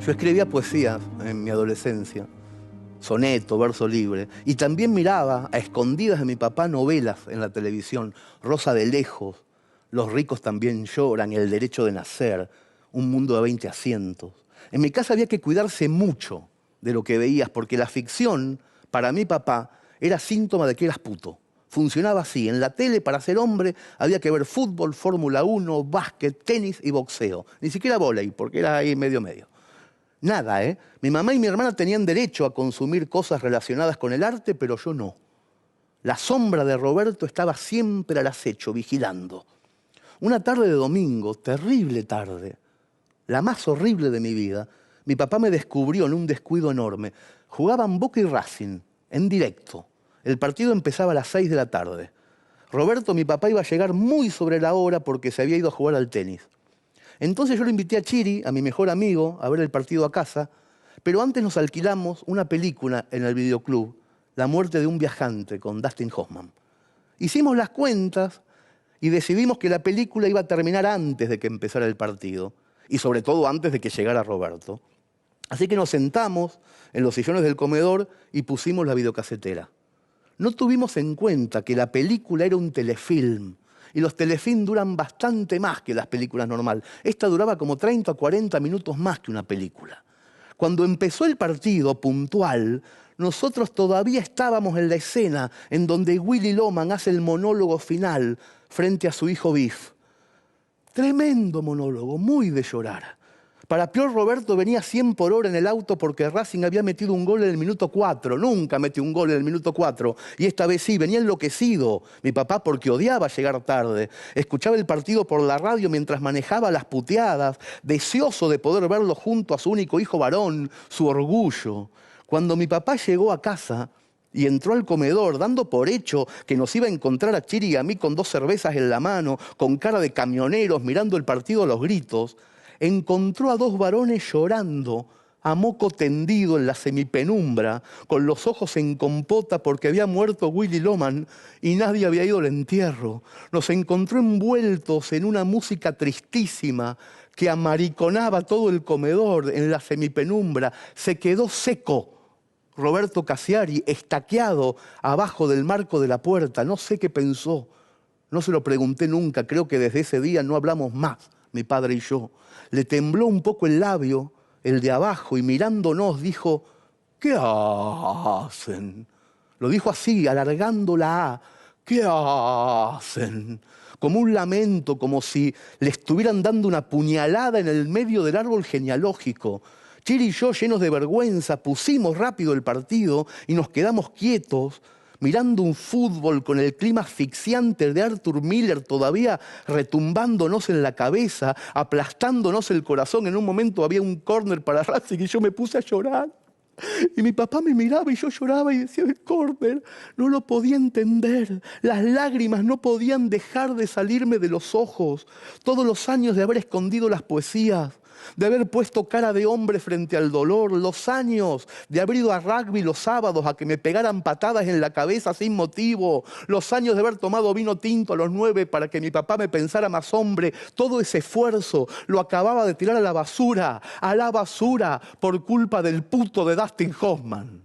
Yo escribía poesías en mi adolescencia, soneto, verso libre, y también miraba a escondidas de mi papá novelas en la televisión, Rosa de lejos, Los ricos también lloran, El derecho de nacer, Un mundo de 20 asientos. En mi casa había que cuidarse mucho de lo que veías, porque la ficción, para mi papá, era síntoma de que eras puto. Funcionaba así. En la tele, para ser hombre, había que ver fútbol, Fórmula 1, básquet, tenis y boxeo. Ni siquiera vóley, porque era ahí medio. Nada, ¿eh? Mi mamá y mi hermana tenían derecho a consumir cosas relacionadas con el arte, pero yo no. La sombra de Roberto estaba siempre al acecho, vigilando. Una tarde de domingo, terrible tarde, la más horrible de mi vida, mi papá me descubrió en un descuido enorme. Jugaban Boca y Racing, en directo. El partido empezaba a las 6 de la tarde. Roberto, mi papá, iba a llegar muy sobre la hora porque se había ido a jugar al tenis. Entonces yo lo invité a Chiri, a mi mejor amigo, a ver el partido a casa, pero antes nos alquilamos una película en el videoclub, La muerte de un viajante, con Dustin Hoffman. Hicimos las cuentas y decidimos que la película iba a terminar antes de que empezara el partido, y sobre todo antes de que llegara Roberto. Así que nos sentamos en los sillones del comedor y pusimos la videocasetera. No tuvimos en cuenta que la película era un telefilm, y los telefilm duran bastante más que las películas normales. Esta duraba como 30 o 40 minutos más que una película. Cuando empezó el partido puntual, nosotros todavía estábamos en la escena en donde Willy Loman hace el monólogo final frente a su hijo Biff. Tremendo monólogo, muy de llorar. Para peor, Roberto venía 100 por hora en el auto porque Racing había metido un gol en el minuto 4. Nunca metió un gol en el minuto 4. Y esta vez sí, venía enloquecido. Mi papá porque odiaba llegar tarde. Escuchaba el partido por la radio mientras manejaba las puteadas, deseoso de poder verlo junto a su único hijo varón, su orgullo. Cuando mi papá llegó a casa y entró al comedor, dando por hecho que nos iba a encontrar a Chiri y a mí con 2 cervezas en la mano, con cara de camioneros, mirando el partido a los gritos, encontró a 2 varones llorando, a moco tendido en la semipenumbra, con los ojos en compota porque había muerto Willy Loman y nadie había ido al entierro. Nos encontró envueltos en una música tristísima que amariconaba todo el comedor en la semipenumbra. Se quedó seco Roberto Cassiari, estaqueado abajo del marco de la puerta. No sé qué pensó, no se lo pregunté nunca. Creo que desde ese día no hablamos más, mi padre y yo. Le tembló un poco el labio, el de abajo, y mirándonos dijo: ¿qué hacen? Lo dijo así, alargando la A. ¿Qué hacen? Como un lamento, como si le estuvieran dando una puñalada en el medio del árbol genealógico. Chiri y yo, llenos de vergüenza, pusimos rápido el partido y nos quedamos quietos, mirando un fútbol con el clima asfixiante de Arthur Miller todavía retumbándonos en la cabeza, aplastándonos el corazón. En un momento había un córner para Racing y yo me puse a llorar. Y mi papá me miraba y yo lloraba y decía: el córner, no lo podía entender. Las lágrimas no podían dejar de salirme de los ojos. Todos los años de haber escondido las poesías, de haber puesto cara de hombre frente al dolor, los años de haber ido a rugby los sábados a que me pegaran patadas en la cabeza sin motivo, los años de haber tomado vino tinto a los 9 para que mi papá me pensara más hombre. Todo ese esfuerzo lo acababa de tirar a la basura, por culpa del puto de Dustin Hoffman.